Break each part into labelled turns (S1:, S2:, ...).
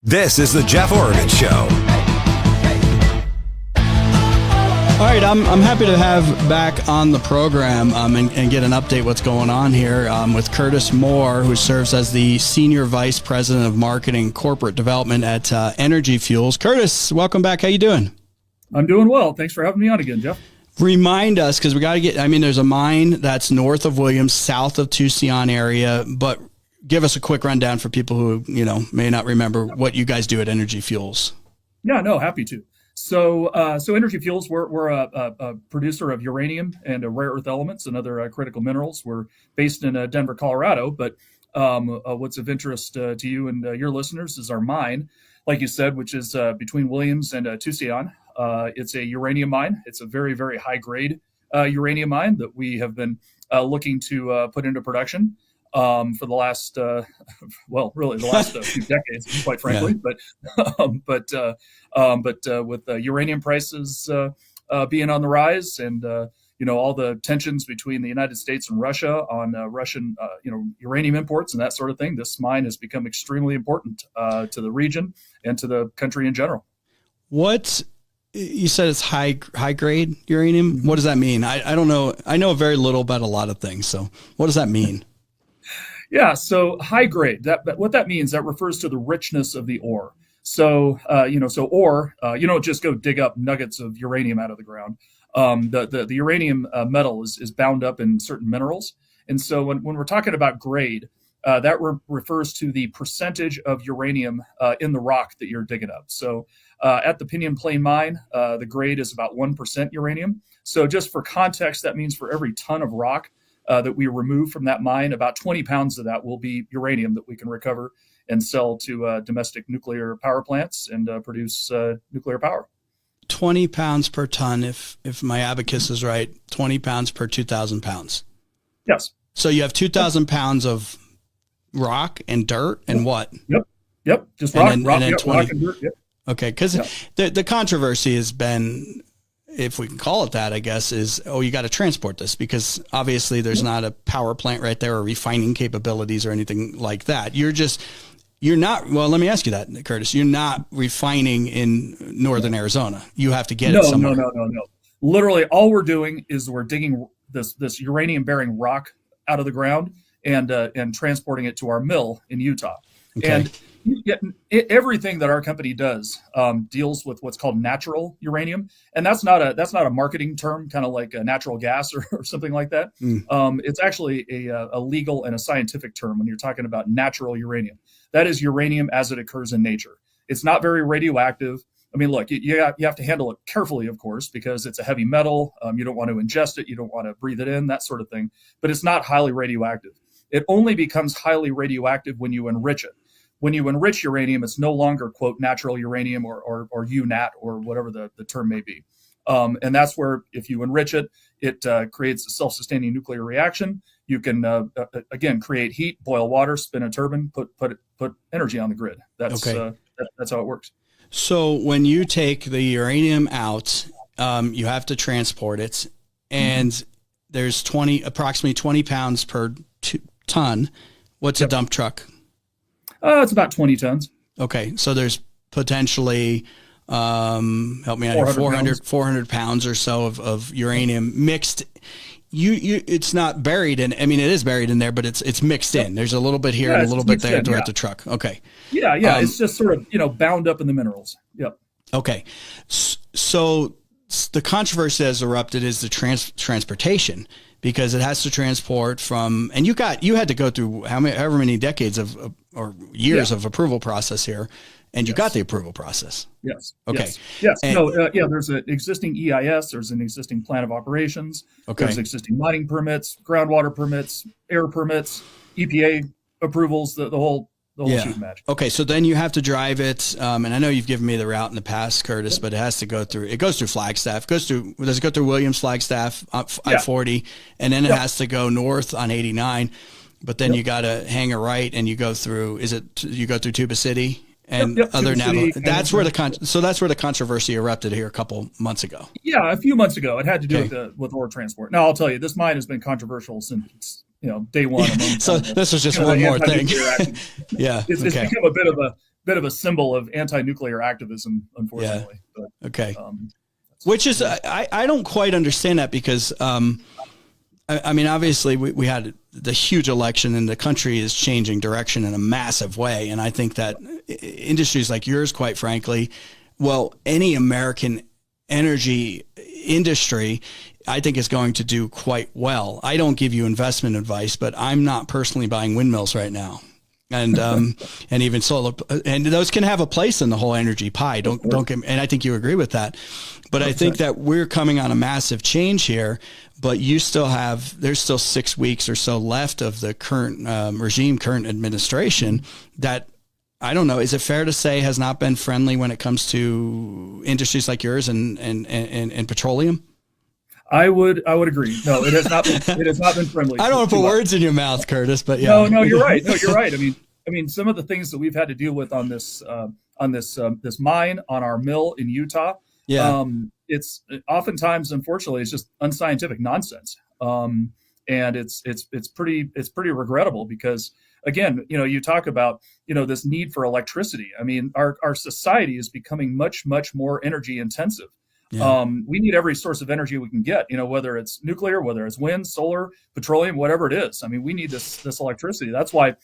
S1: This is the Jeff Oravits Show.
S2: All right, I'm happy to have back on the program and get an update what's going on here with Curtis Moore, who serves as the Senior Vice President of Marketing Corporate Development at Energy Fuels. Curtis, welcome back. How you doing?
S3: I'm doing well. Thanks for having me on again, Jeff.
S2: Remind us, because we got to there's a mine that's north of Williams, south of Tucson area, but give us a quick rundown for people who, may not remember what you guys do at Energy Fuels.
S3: Yeah, no, happy to. So Energy Fuels, we're a producer of uranium and rare earth elements and other critical minerals. We're based in Denver, Colorado, but what's of interest to you and your listeners is our mine, like you said, which is between Williams and Tucson. It's a uranium mine. It's a very, very high grade uranium mine that we have been looking to put into production for the last, really the last few decades, quite frankly. Yeah. But with uranium prices being on the rise, and all the tensions between the United States and Russia on Russian uranium imports and that sort of thing, this mine has become extremely important to the region and to the country in general.
S2: What you said it's high grade uranium. What does that mean? I don't know. I know very little about a lot of things. So what does that mean?
S3: Yeah, so high grade. What that means, that refers to the richness of the ore. So ore, you don't just go dig up nuggets of uranium out of the ground. The uranium metal is bound up in certain minerals, and so when we're talking about grade, that refers to the percentage of uranium in the rock that you're digging up. So at the Pinyon Plain Mine, the grade is about 1% uranium. So just for context, that means for every ton of rock that we remove from that mine, about 20 pounds of that will be uranium that we can recover and sell to domestic nuclear power plants and produce nuclear power.
S2: 20 pounds per ton, if my abacus is right, 20 pounds per 2,000 pounds.
S3: Yes.
S2: So you have 2,000 pounds of rock and dirt and what?
S3: Yep. Just rock,
S2: and then 20.
S3: Rock and dirt. Yep.
S2: Okay, because the controversy has been, if we can call it that, I guess, is, you got to transport this, because obviously there's not a power plant right there or refining capabilities or anything like that. You're not, well, let me ask you that, Curtis. You're not refining in northern Arizona. You have to get it somewhere.
S3: No. Literally, all we're doing is we're digging this uranium-bearing rock out of the ground and transporting it to our mill in Utah.
S2: Okay.
S3: And everything that our company does deals with what's called natural uranium, and that's not a marketing term, kind of like a natural gas or something like that. It's actually a legal and a scientific term when you're talking about natural uranium. That is uranium as it occurs in nature. It's not very radioactive. I mean, look, you have to handle it carefully, of course, because it's a heavy metal. You don't want to ingest it. You don't want to breathe it in, that sort of thing. But it's not highly radioactive. It only becomes highly radioactive when you enrich it. When you enrich uranium, it's no longer, quote, natural uranium or UNAT or whatever the term may be. And that's where, if you enrich it, it creates a self-sustaining nuclear reaction. You can, again, create heat, boil water, spin a turbine, put energy on the grid. That's how it works.
S2: So when you take the uranium out, you have to transport it, and there's approximately 20 pounds per ton. What's a dump truck?
S3: It's about 20 tons.
S2: Okay, so there's potentially, help me out here, 400 pounds or so of uranium mixed. It's not buried in. I mean, it is buried in there, but it's mixed in. There's a little bit here and a little bit there throughout the truck. Okay.
S3: Yeah. It's just sort of bound up in the minerals. Yep.
S2: Okay, so the controversy that has erupted is the transportation, because it has to transport from, and you had to go through however many decades or years of approval process here, and you got the approval process.
S3: Yes.
S2: Okay.
S3: Yes. There's an existing EIS. There's an existing plan of operations.
S2: Okay.
S3: There's existing mining permits, groundwater permits, air permits, EPA approvals, the whole shoot match.
S2: Okay. So then you have to drive it. And I know you've given me the route in the past, Curtis, but it goes through Flagstaff. Does it go through Williams, Flagstaff, I-40, and then it has to go north on 89. But then you got to hang a right and you go through, you go through Tuba City and other Navajo. That's where the controversy erupted here a couple months ago.
S3: Yeah, a few months ago. It had to do with ore transport. Now, I'll tell you, this mine has been controversial since day one.
S2: So this was just one more thing.
S3: It's become a bit of bit of a symbol of anti-nuclear activism, unfortunately.
S2: Yeah.
S3: But,
S2: okay. Which is, I don't quite understand that because, I mean, obviously we had the huge election and the country is changing direction in a massive way. And I think that industries like yours, quite frankly, well, any American energy industry, I think is going to do quite well. I don't give you investment advice, but I'm not personally buying windmills right now. And and even solar, and those can have a place in the whole energy pie. Don't get, and I think you agree with that. But I think that we're coming on a massive change here. But you still have, there's still 6 weeks or so left of the current regime, current administration that, I don't know, is it fair to say has not been friendly when it comes to industries like yours and petroleum?
S3: I would agree. No, it has not been. It has not been friendly.
S2: I don't want to put words in your mouth, Curtis, but yeah.
S3: No, you're right. No, you're right. I mean, some of the things that we've had to deal with on this mine, on our mill in Utah.
S2: Yeah.
S3: It's oftentimes, unfortunately, it's just unscientific nonsense. And it's pretty regrettable because, again, you talk about, this need for electricity. I mean, our society is becoming much, much more energy intensive. Yeah. We need every source of energy we can get, whether it's nuclear, whether it's wind, solar, petroleum, whatever it is. I mean, we need this electricity. That's why,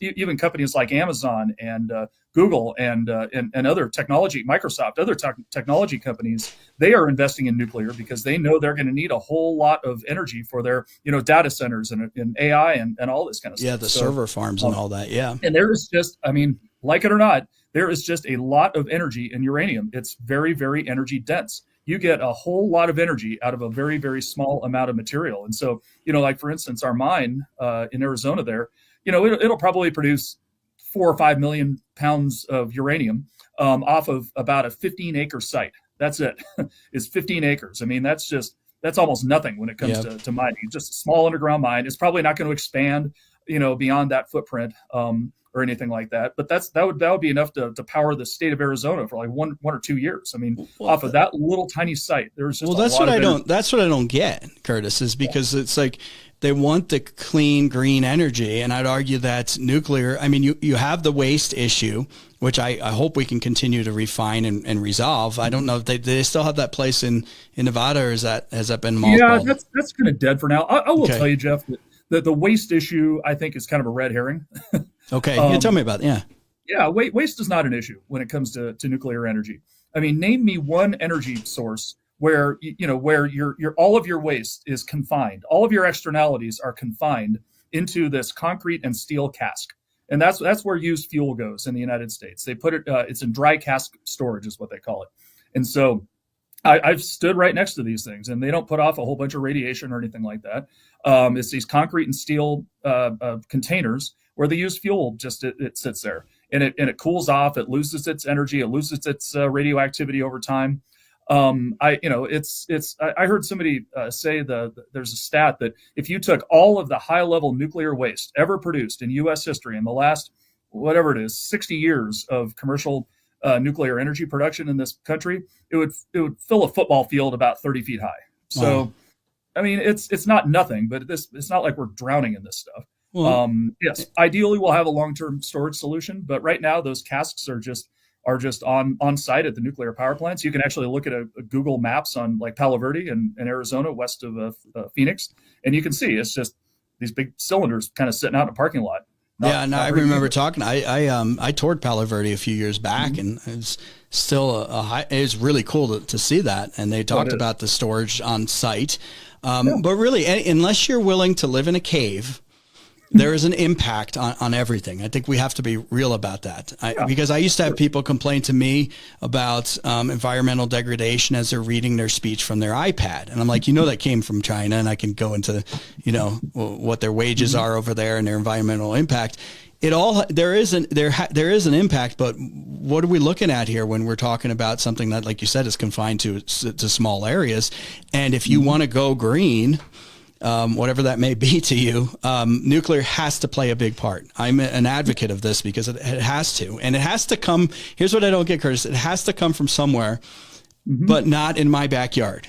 S3: even companies like Amazon and Google and other technology, Microsoft, other technology companies, they are investing in nuclear because they know they're going to need a whole lot of energy for their, data centers and AI and all this kind of stuff.
S2: Yeah, the server farms and all that. Yeah.
S3: And there is just, I mean, like it or not, there is just a lot of energy in uranium. It's very, very energy dense. You get a whole lot of energy out of a very, very small amount of material. And so, like for instance, our mine in Arizona there, it'll probably produce 4 or 5 million pounds of uranium off of about a 15-acre site. That's it. It's 15 acres. I mean, that's almost nothing when it comes to mining. It's just a small underground mine. It's probably not going to expand, beyond that footprint. Or anything like that, but that would be enough to power the state of Arizona for like one or 2 years. I mean, off of that little tiny site, there's just
S2: that's what I don't get, Curtis, is because it's like they want the clean green energy, and I'd argue that nuclear. I mean, you have the waste issue, which I hope we can continue to refine and resolve. I don't know if they still have that place in Nevada, or has that been mothballed?
S3: Yeah, that's kind of dead for now. I will tell you, Jeff, that the waste issue I think is kind of a red herring.
S2: Okay, tell me about it. Yeah.
S3: Yeah, waste is not an issue when it comes to nuclear energy. I mean, name me one energy source where where your all of your waste is confined, all of your externalities are confined into this concrete and steel cask, and that's where used fuel goes in the United States. They put it, it's in dry cask storage, is what they call it, and so I've stood right next to these things, and they don't put off a whole bunch of radiation or anything like that. It's these concrete and steel containers where the used fuel just it sits there, and it cools off. It loses its energy. It loses its radioactivity over time. I heard somebody say there's a stat that if you took all of the high level nuclear waste ever produced in U.S. history in the last, whatever it is, 60 years of commercial nuclear energy production in this country, it would fill a football field about 30 feet high. So, wow. I mean, it's not nothing, but it's not like we're drowning in this stuff. Well, yes, ideally we'll have a long-term storage solution, but right now those casks are just on site at the nuclear power plants. You can actually look at a Google Maps on like Palo Verde in Arizona, west of Phoenix, and you can see it's just these big cylinders kind of sitting out in a parking lot.
S2: I remember talking. I toured Palo Verde a few years back, and it's still it's really cool to see that. And they talked about the storage on site, but really, unless you're willing to live in a cave, there is an impact on everything. I think we have to be real about that. Because I used to have people complain to me about environmental degradation as they're reading their speech from their iPad. And I'm like, that came from China, and I can go into, what their wages are over there and their environmental impact. There is an impact, but what are we looking at here when we're talking about something that, like you said, is confined to small areas? And if you want to go green, whatever that may be to you, nuclear has to play a big part. I'm an advocate of this because it has to, and it has to come. Here's what I don't get, Curtis. It has to come from somewhere, but not in my backyard.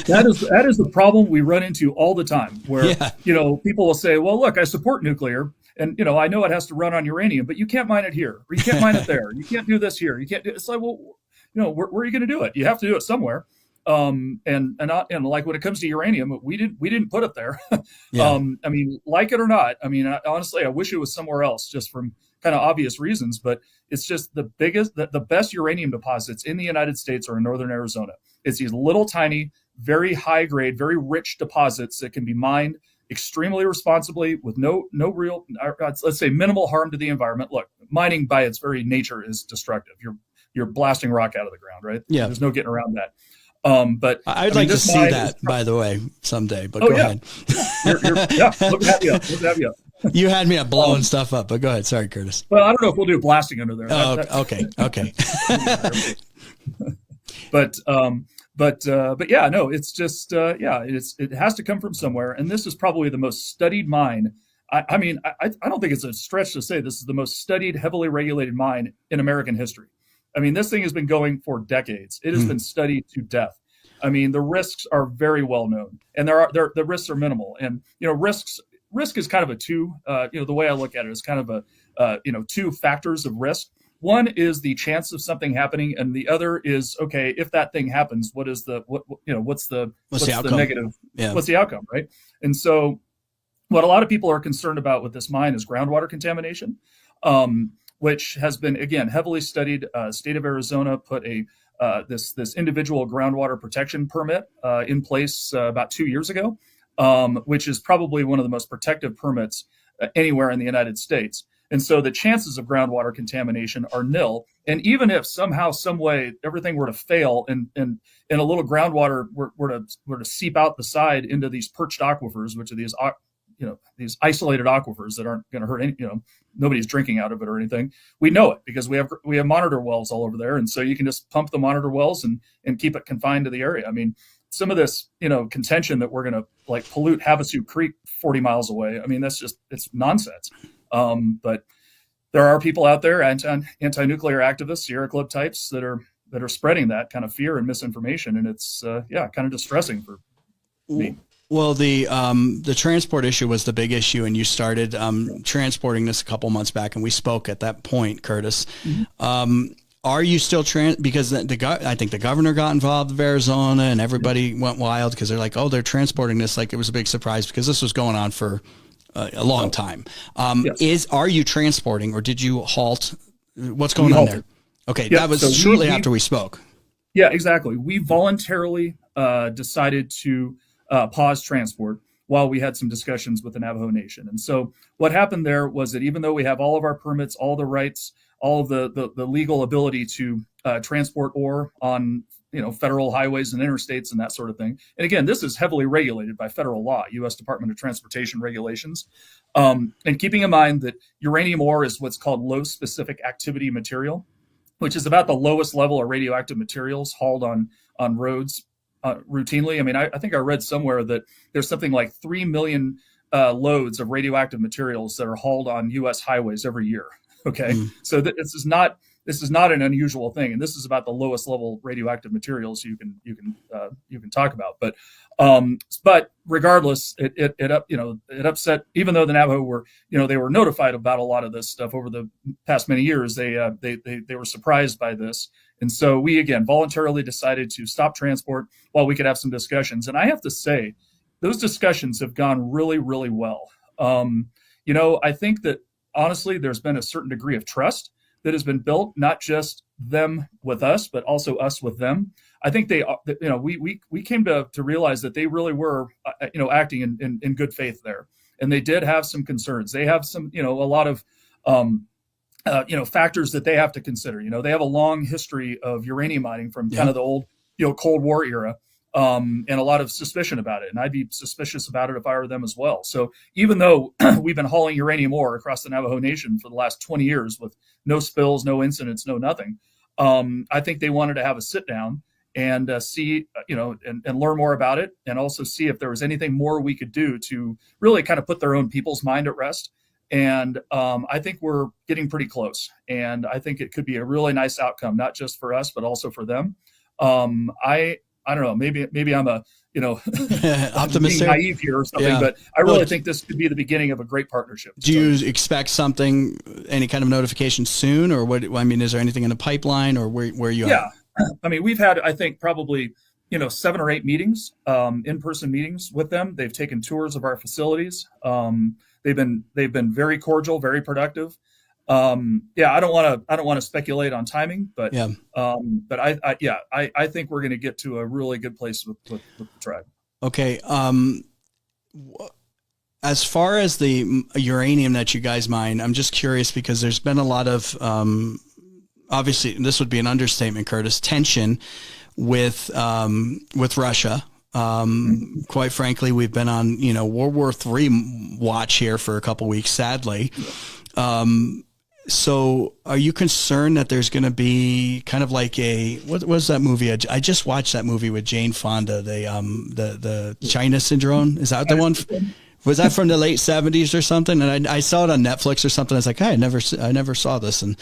S3: That is the problem we run into all the time where, people will say, well, look, I support nuclear. And I know it has to run on uranium, but you can't mine it here, or you can't mine it there. You can't do this here. You can't do. It's like, well, where are you going to do it? You have to do it somewhere. And like when it comes to uranium, we didn't put it there.
S2: Yeah.
S3: I mean, like it or not, I mean, honestly, I wish it was somewhere else, just from kind of obvious reasons. But it's just the best uranium deposits in the United States are in northern Arizona. It's these little tiny, very high grade, very rich deposits that can be mined extremely responsibly with no real, let's say, minimal harm to the environment. Look, mining by its very nature is destructive. You're blasting rock out of the ground, right?
S2: Yeah.
S3: There's no getting around that. But
S2: I'd like to see that, by the way, someday. But go ahead.
S3: Yeah, look at you.
S2: You had me at blowing stuff up, but go ahead. Sorry, Curtis.
S3: Well, I don't know if we'll do blasting under there.
S2: Okay.
S3: But yeah, no, it's just it has to come from somewhere, and this is probably the most studied mine. I mean, I don't think it's a stretch to say this is the most studied, heavily regulated mine in American history. I mean, this thing has been going for decades. It has been studied to death. I mean, the risks are very well known, and the risks are minimal. And risk is kind of a two. The way I look at it is kind of a two factors of risk. One is the chance of something happening, and the other is, okay, if that thing happens, what's the negative?
S2: Yeah.
S3: What's the outcome, right? And so, what a lot of people are concerned about with this mine is groundwater contamination. Which has been, again, heavily studied. State of Arizona put this individual groundwater protection permit in place about 2 years ago, which is probably one of the most protective permits anywhere in the United States. And so the chances of groundwater contamination are nil. And even if somehow, some way, everything were to fail and a little groundwater were to seep out the side into these perched aquifers, which are these isolated aquifers that aren't going to hurt any, nobody's drinking out of it or anything. We know it because we have monitor wells all over there. And so you can just pump the monitor wells and keep it confined to the area. I mean, some of this, contention that we're going to like pollute Havasu Creek 40 miles away. I mean, it's nonsense. But there are people out there, anti-nuclear activists, Sierra Club types that are spreading that kind of fear and misinformation. And it's, kind of distressing for me.
S2: Well, the transport issue was the big issue, and you started transporting this a couple months back, and we spoke at that point, Curtis. Mm-hmm. Are you still because I think the governor got involved of Arizona, and everybody went wild because they're like, oh, they're transporting this like it was a big surprise because this was going on for a long time. Yes. Are you transporting, or did you halt? What's going on there? Okay, that was shortly after we spoke.
S3: Yeah, exactly. We voluntarily decided to pause transport while we had some discussions with the Navajo Nation. And so what happened there was that even though we have all of our permits, all the rights, all of the legal ability to transport ore on federal highways and interstates and that sort of thing. And again, this is heavily regulated by federal law, U.S. Department of Transportation regulations. And keeping in mind that uranium ore is what's called low specific activity material, which is about the lowest level of radioactive materials hauled on roads routinely. I mean, I think I read somewhere that there's something like 3 million loads of radioactive materials that are hauled on U.S. highways every year. Okay, so this is not an unusual thing, and this is about the lowest level radioactive materials you can talk about. But regardless, it upset. Even though the Navajo were they were notified about a lot of this stuff over the past many years, they were surprised by this. And so we, again, voluntarily decided to stop transport while we could have some discussions. And I have to say, those discussions have gone really, really well. I think that, honestly, there's been a certain degree of trust that has been built, not just them with us, but also us with them. I think we came to realize that they really were, acting in good faith there. And they did have some concerns. They have some, a lot of, factors that they have to consider. They have a long history of uranium mining from kind of the old, Cold War era, and a lot of suspicion about it. And I'd be suspicious about it if I were them as well. So even though we've been hauling uranium ore across the Navajo Nation for the last 20 years with no spills, no incidents, no nothing, I think they wanted to have a sit down and see, and learn more about it, and also see if there was anything more we could do to really kind of put their own people's mind at rest. And I think we're getting pretty close. And I think it could be a really nice outcome, not just for us, but also for them. I don't know, maybe I'm a,
S2: optimistic,
S3: being naive here or something, but I really think this could be the beginning of a great partnership.
S2: Do you expect something, any kind of notification soon, or what? I mean, is there anything in the pipeline, or where you
S3: at? I mean, we've had, I think, probably 7 or 8 meetings, in-person meetings with them. They've taken tours of our facilities. They've been very cordial, very productive. I don't want to speculate on timing, but I think we're going to get to a really good place with the tribe.
S2: Okay. As far as the uranium that you guys mine, I'm just curious because there's been a lot of, obviously this would be an understatement, Curtis, tension with Russia. Quite frankly, we've been on, World War III watch here for a couple weeks, sadly. So are you concerned that there's going to be kind of like what was that movie? I just watched that movie with Jane Fonda, the China Syndrome. Is that the one? Was that from the late 70s or something? And I saw it on Netflix or something. I was like, hey, I never saw this. And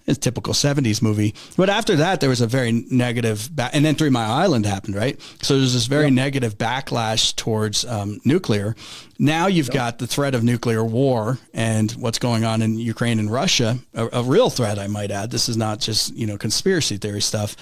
S2: it's a typical 70s movie. But after that, there was a very negative, and then 3 Mile Island happened, right? So there's this very negative backlash towards nuclear. Now you've got the threat of nuclear war and what's going on in Ukraine and Russia, a real threat, I might add. This is not just, conspiracy theory stuff.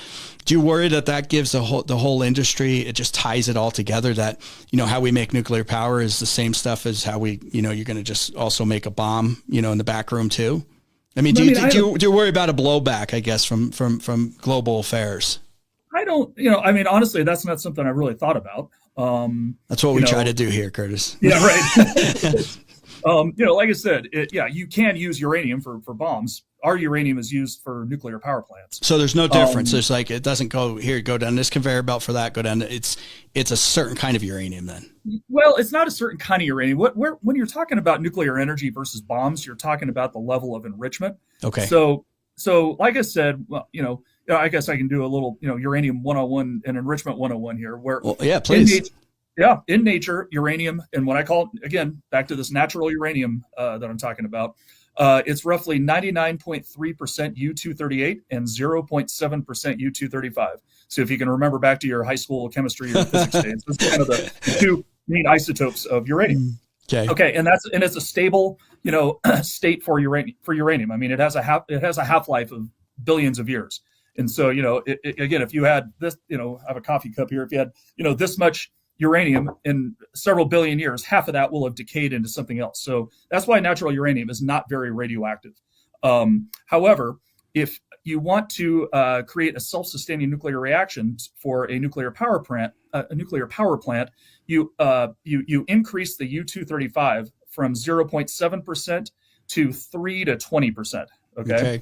S2: Do you worry that gives the whole industry, it just ties it all together, that, how we make nuclear power is the same stuff as how we, you're going to just also make a bomb, in the back room too? I mean, do you worry about a blowback, I guess, from global affairs?
S3: I don't, honestly, that's not something I really thought about.
S2: That's what we try to do here, Curtis.
S3: Yeah, right. Like I said, you can use uranium for bombs. Our uranium is used for nuclear power plants.
S2: So there's no difference. There's it doesn't go down this conveyor belt for that, go down. It's a certain kind of uranium then.
S3: Well, it's not a certain kind of uranium. When you're talking about nuclear energy versus bombs, you're talking about the level of enrichment. Okay. So like I said, well, I guess I can do a little, uranium 101 and enrichment 101 here.
S2: Please.
S3: In nature, uranium, and what I call it, again, back to this natural uranium that I'm talking about, it's roughly 99.3% U-238 and 0.7% U-235. So if you can remember back to your high school chemistry or physics days, that's kind of the 2 main isotopes of uranium. Okay, and it's a stable, state for uranium. I mean, it has a half-life of billions of years. And so, again, if you had this, I have a coffee cup here, if you had, this much uranium in several billion years, half of that will have decayed into something else. So that's why natural uranium is not very radioactive. However, if you want to create a self-sustaining nuclear reaction for a nuclear power plant, you increase the U-235 from 0.7% to 3 to 20%. Okay.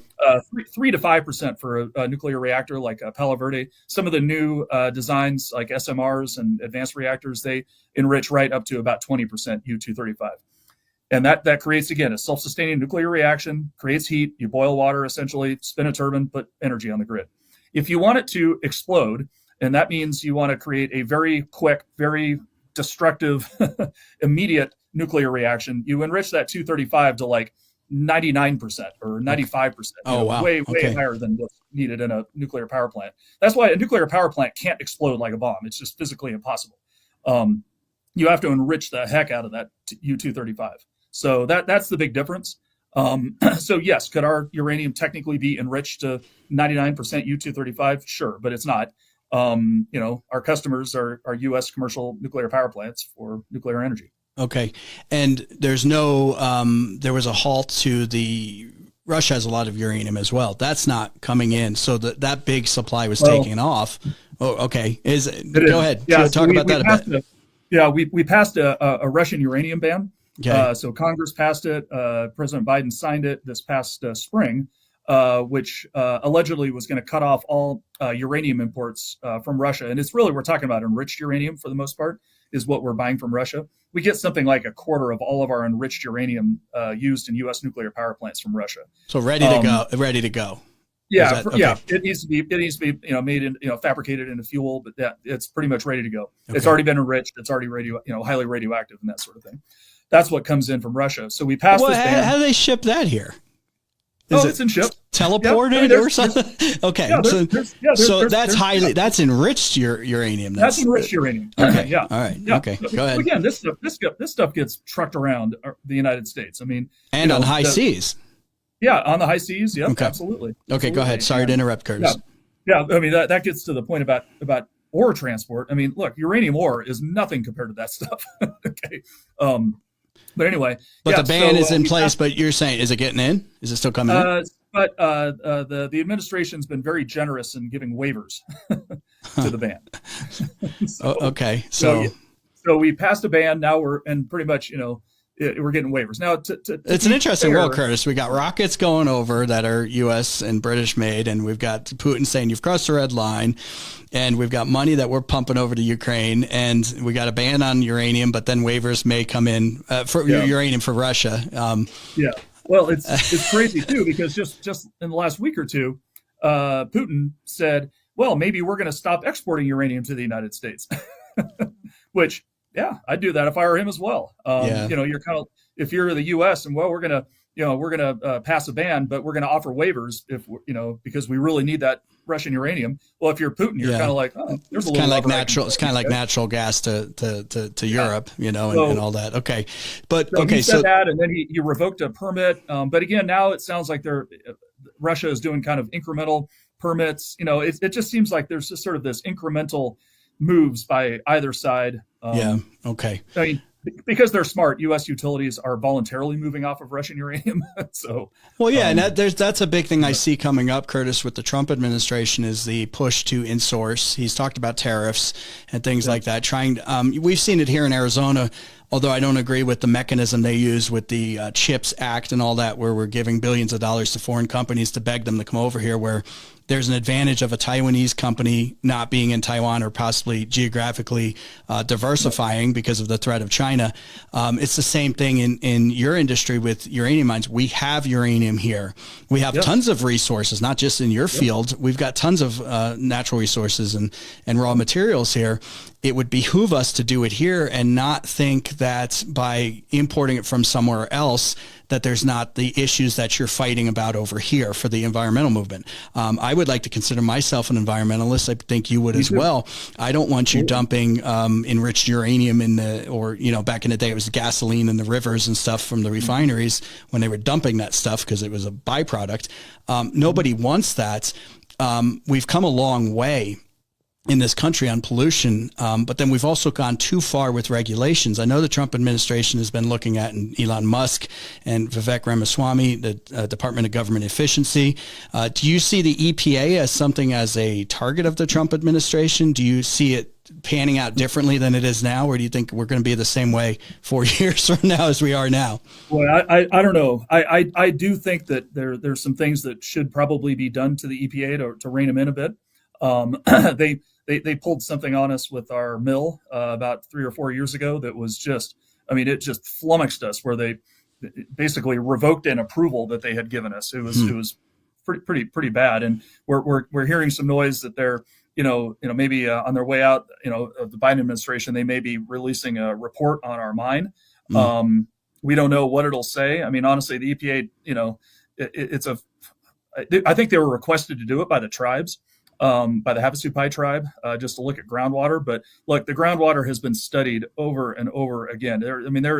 S3: 3 to 5% for a nuclear reactor like Palo Verde. Some of the new designs like SMRs and advanced reactors, they enrich right up to about 20% U-235. And that creates, again, a self-sustaining nuclear reaction, creates heat. You boil water, essentially, spin a turbine, put energy on the grid. If you want it to explode, and that means you want to create a very quick, very destructive, immediate nuclear reaction, you enrich that 235 to like 99% or 95%.
S2: Oh, wow.
S3: Way higher than what's needed in a nuclear power plant. That's why a nuclear power plant can't explode like a bomb. It's just physically impossible. You have to enrich the heck out of that U-235. So that's the big difference. So yes, could our uranium technically be enriched to 99% U-235? Sure, but it's not. Our customers are U.S. commercial nuclear power plants for nuclear energy.
S2: Okay. And there's no, there was a halt to Russia has a lot of uranium as well. That's not coming in. So that big supply was taken off. Oh, okay. Go ahead.
S3: Yeah,
S2: talk about that a bit.
S3: We passed a Russian uranium ban.
S2: Okay.
S3: So Congress passed it. President Biden signed it this past spring, which allegedly was going to cut off all uranium imports from Russia. And we're talking about enriched uranium for the most part, is what we're buying from Russia. We get something like a quarter of all of our enriched uranium used in U.S. nuclear power plants from Russia.
S2: So ready to go.
S3: Yeah, okay. It needs to be made in, fabricated into fuel, but it's pretty much ready to go. Okay. It's already been enriched. It's already highly radioactive and that sort of thing. That's what comes in from Russia. So we passed this ban.
S2: How do they ship that here?
S3: It's in ship.
S2: teleported or something? Okay, that's enriched uranium.
S3: That's enriched uranium.
S2: Okay,
S3: yeah,
S2: all right,
S3: yeah.
S2: okay, go ahead.
S3: Again, this stuff gets trucked around the United States. I mean,
S2: and on high seas.
S3: Yeah, on the high seas. Yep,
S2: okay.
S3: Absolutely.
S2: Okay, go ahead. Sorry to interrupt, Curtis.
S3: Yeah. I mean that gets to the point about ore transport. I mean, look, uranium ore is nothing compared to that stuff. Okay. But anyway.
S2: But the ban is in place. But you're saying, is it getting in? Is it still coming in?
S3: But the administration's been very generous in giving waivers to the ban.
S2: Okay.
S3: So we passed a ban. Now we're pretty much we're getting waivers now.
S2: It's an interesting world, Curtis. We got rockets going over that are U.S. and British made, and we've got Putin saying you've crossed the red line, and we've got money that we're pumping over to Ukraine, and we got a ban on uranium, but then waivers may come in for uranium for Russia.
S3: Well, it's crazy too, because just in the last week or two, Putin said, well, maybe we're going to stop exporting uranium to the United States, which. Yeah, I'd do that if I were him as well. You're kind of, if you're the U.S. and we're gonna pass a ban, but we're gonna offer waivers if because we really need that Russian uranium. Well, if you're Putin, you're kind of like, there's a little kind of like
S2: natural. It's kind of like natural gas to Europe, and all that. Okay, but
S3: so he said that, and then he revoked a permit. But again, now it sounds like Russia is doing kind of incremental permits. It just seems like there's just sort of this incremental moves by either side.
S2: Okay.
S3: I mean, because they're smart, U.S. utilities are voluntarily moving off of Russian uranium.
S2: And that's a big thing I see coming up, Curtis, with the Trump administration is the push to insource. He's talked about tariffs and things like that. We've seen it here in Arizona, although I don't agree with the mechanism they use with the CHIPS Act and all that, where we're giving billions of dollars to foreign companies to beg them to come over here, where there's an advantage of a Taiwanese company not being in Taiwan or possibly geographically diversifying because of the threat of China. It's the same thing in your industry with uranium mines. We have uranium here. We have tons of resources, not just in your field. We've got tons of natural resources and raw materials here. It would behoove us to do it here and not think that by importing it from somewhere else that there's not the issues that you're fighting about over here for the environmental movement. I would like to consider myself an environmentalist. I think you would as well. I don't want you dumping enriched uranium back in the day it was gasoline in the rivers and stuff from the refineries when they were dumping that stuff because it was a byproduct. Nobody wants that. We've come a long way in this country on pollution, but then we've also gone too far with regulations. I know the Trump administration has been looking at, and Elon Musk and Vivek Ramaswamy, the Department of Government Efficiency. Do you see the EPA as something as a target of the Trump administration? Do you see it panning out differently than it is now, or do you think we're going to be the same way 4 years from now as we are now?
S3: Well, I don't know. I do think that there's some things that should probably be done to the EPA to rein them in a bit. They pulled something on us with our mill about 3 or 4 years ago that was it just flummoxed us, where they basically revoked an approval that they had given us. It was pretty bad, and we're hearing some noise that they're maybe on their way out of the Biden administration, they may be releasing a report on our mine. We don't know what it'll say. I mean, honestly, the EPA, I think they were requested to do it by the tribes. By the Havasupai tribe, just to look at groundwater. But look, the groundwater has been studied over and over again. There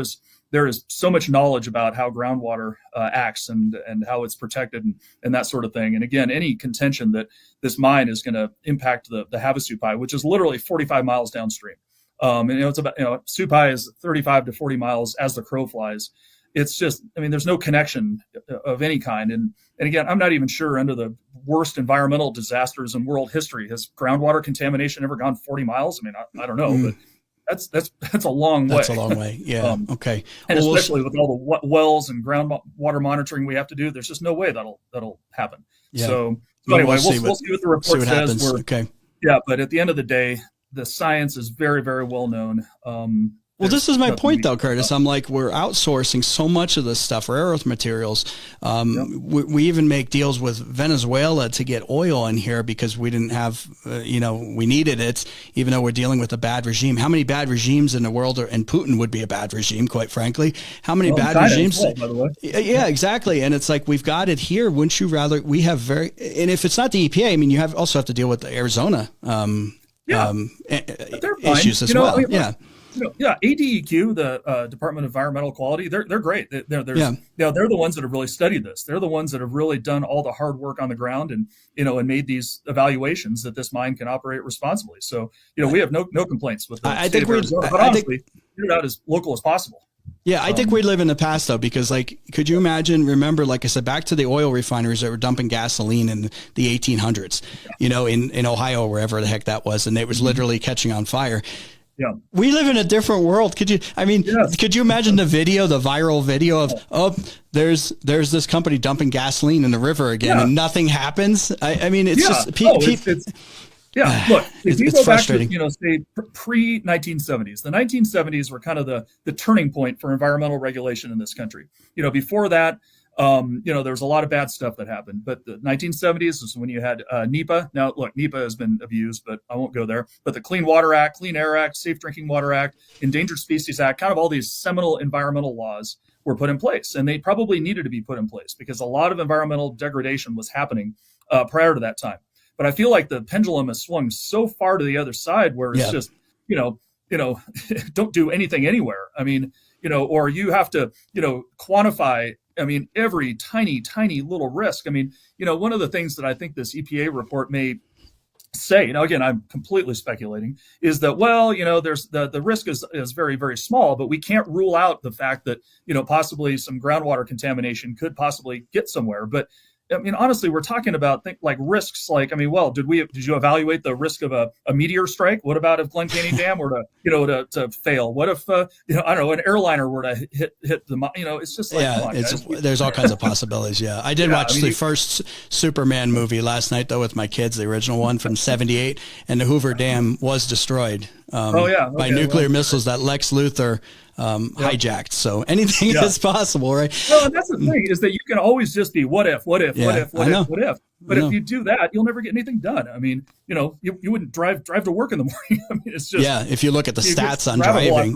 S3: is so much knowledge about how groundwater acts and how it's protected and that sort of thing. And again, any contention that this mine is going to impact the Havasupai, which is literally 45 miles downstream. It's about, Supai is 35 to 40 miles as the crow flies. It's just, there's no connection of any kind. And again, I'm not even sure under the worst environmental disasters in world history, has groundwater contamination ever gone 40 miles? I don't know, but that's a long way.
S2: That's a long way. Yeah. Okay.
S3: And especially with all the wells and groundwater monitoring we have to do, there's just no way that'll happen. Yeah. So anyway, we'll see what the report says.
S2: Okay.
S3: Yeah. But at the end of the day, the science is very, very well known.
S2: Well, this is my point, though, Curtis. I'm like, we're outsourcing so much of this stuff, rare earth materials. We even make deals with Venezuela to get oil in here because we didn't have, we needed it, even though we're dealing with a bad regime. How many bad regimes in the world and Putin would be a bad regime, quite frankly. How many bad regimes? Well, by the way. Yeah, exactly. And it's like, we've got it here. Wouldn't you rather? And if it's not the EPA, I mean, you also have to deal with the Arizona issues as well.
S3: ADEQ, the Department of Environmental Quality, they're great. They're the ones that have really studied this. They're the ones that have really done all the hard work on the ground and made these evaluations that this mine can operate responsibly. So we have no complaints with the state of Arizona. But honestly, get it out as local as possible.
S2: Yeah, I think we live in the past, though, because, could you remember, like I said, back to the oil refineries that were dumping gasoline in the 1800s, in Ohio, wherever the heck that was, and it was literally catching on fire. Yeah. We live in a different world. Could you imagine the viral video of, there's this company dumping gasoline in the river again and nothing happens? Look,
S3: if you go back to, say pre-1970s, the 1970s were kind of the turning point for environmental regulation in this country. Before that, there was a lot of bad stuff that happened, but the 1970s is when you had NEPA. Now, look, NEPA has been abused, but I won't go there. But the Clean Water Act, Clean Air Act, Safe Drinking Water Act, Endangered Species Act, kind of all these seminal environmental laws were put in place, and they probably needed to be put in place because a lot of environmental degradation was happening prior to that time. But I feel like the pendulum has swung so far to the other side where it's just, don't do anything anywhere. I mean, or you have to, quantify, every tiny, tiny little risk. One of the things that I think this EPA report may say, again, I'm completely speculating, is that, there's the risk is very, very small, but we can't rule out the fact that, possibly some groundwater contamination could possibly get somewhere. But honestly, we're talking about risks. Did you evaluate the risk of a meteor strike? What about if Glen Canyon Dam were to fail? What if an airliner were to hit the it's just
S2: there's all kinds of possibilities. Yeah, I did watch the first Superman movie last night though with my kids, the original one from '78, and the Hoover Dam was destroyed by nuclear missiles that Lex Luthor hijacked. So anything is possible, right?
S3: Well, and that's the thing is that you can always just be what if. But if you do that, you'll never get anything done. You wouldn't drive to work in the morning. It's just
S2: if you look at the stats on driving.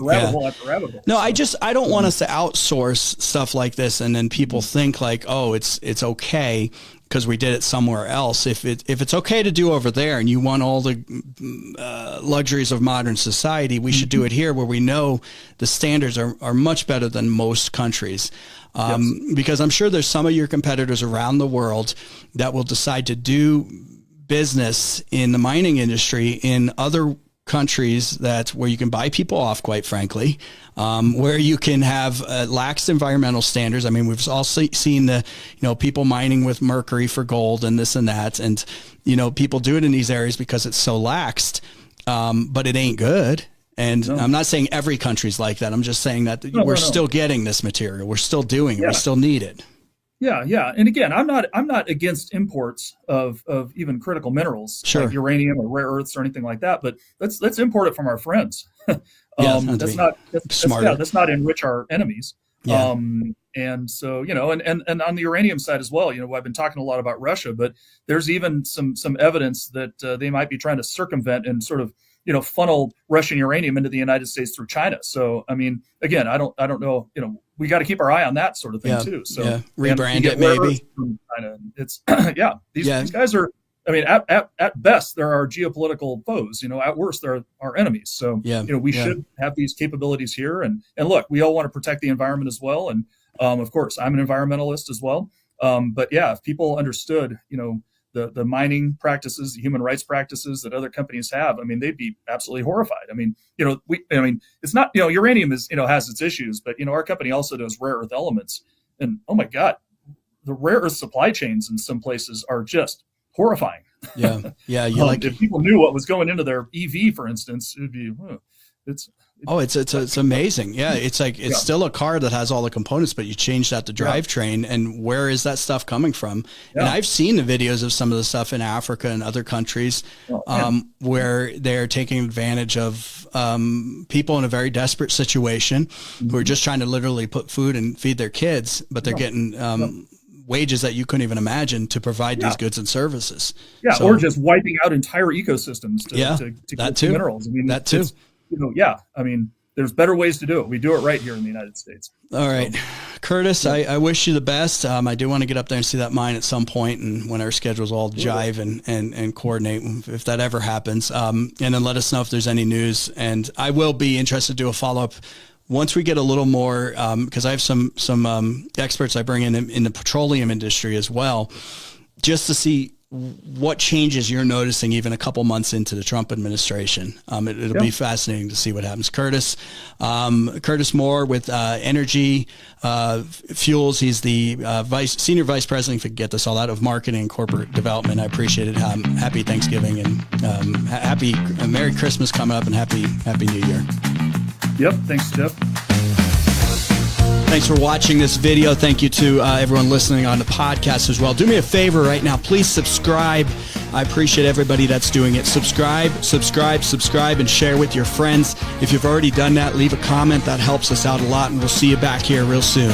S2: No, I don't want us to outsource stuff like this, and then people think it's okay because we did it somewhere else. If it's okay to do over there, and you want all the luxuries of modern society, we should do it here, where we know the standards are much better than most countries. Because I'm sure there's some of your competitors around the world that will decide to do business in the mining industry in other countries where you can buy people off, quite frankly, where you can have lax environmental standards. We've all seen the, people mining with mercury for gold and this and that. And, people do it in these areas because it's so laxed, but it ain't good. And I'm not saying every country's like that. I'm just saying that we're still getting this material. We're still doing it. We still need it.
S3: Yeah. And again, I'm not against imports of even critical minerals like uranium or rare earths or anything like that. But let's import it from our friends. Let's not enrich our enemies. Yeah. And so, and on the uranium side as well, I've been talking a lot about Russia, but there's even some evidence that they might be trying to circumvent and sort of, funnel Russian uranium into the United States through China. So, again, I don't know, we got to keep our eye on that sort of thing too. So
S2: rebrand it maybe.
S3: China. It's these guys are, at best, they're our geopolitical foes. At worst, they're our enemies. So, we should have these capabilities here. And look, we all want to protect the environment as well. And of course, I'm an environmentalist as well. But if people understood, the mining practices, the human rights practices that other companies have, they'd be absolutely horrified. It's not, uranium is, has its issues, but, our company also does rare earth elements. And oh my God, the rare earth supply chains in some places are just horrifying.
S2: Yeah.
S3: If people knew what was going into their EV, for instance, it'd be,
S2: Oh, it's amazing. Yeah, it's like it's still a car that has all the components, but you changed out the drivetrain. And where is that stuff coming from? Yeah. And I've seen the videos of some of the stuff in Africa and other countries where they're taking advantage of people in a very desperate situation who are just trying to literally put food and feed their kids, but they're getting wages that you couldn't even imagine to provide these goods and services. Yeah,
S3: so, or just wiping out entire ecosystems to get minerals. I mean,
S2: that too.
S3: I mean, there's better ways to do it. We do it right here in the United States.
S2: All right. Curtis, I wish you the best. I do want to get up there and see that mine at some point, and when our schedules all jive and coordinate, if that ever happens. And then let us know if there's any news. And I will be interested to do a follow-up once we get a little more, because I have some experts I bring in the petroleum industry as well, just to see what changes you're noticing even a couple months into the Trump administration. It'll be fascinating to see what happens. Curtis Moore with Energy Fuels. He's the senior vice president, if I could get this all out, of marketing and corporate development. I appreciate it. Happy Thanksgiving and happy Merry Christmas coming up, and happy New Year.
S3: Yep. Thanks, Jeff.
S2: Thanks for watching this video. Thank you to everyone listening on the podcast as well. Do me a favor right now. Please subscribe. I appreciate everybody that's doing it. Subscribe, and share with your friends. If you've already done that, leave a comment. That helps us out a lot, and we'll see you back here real soon.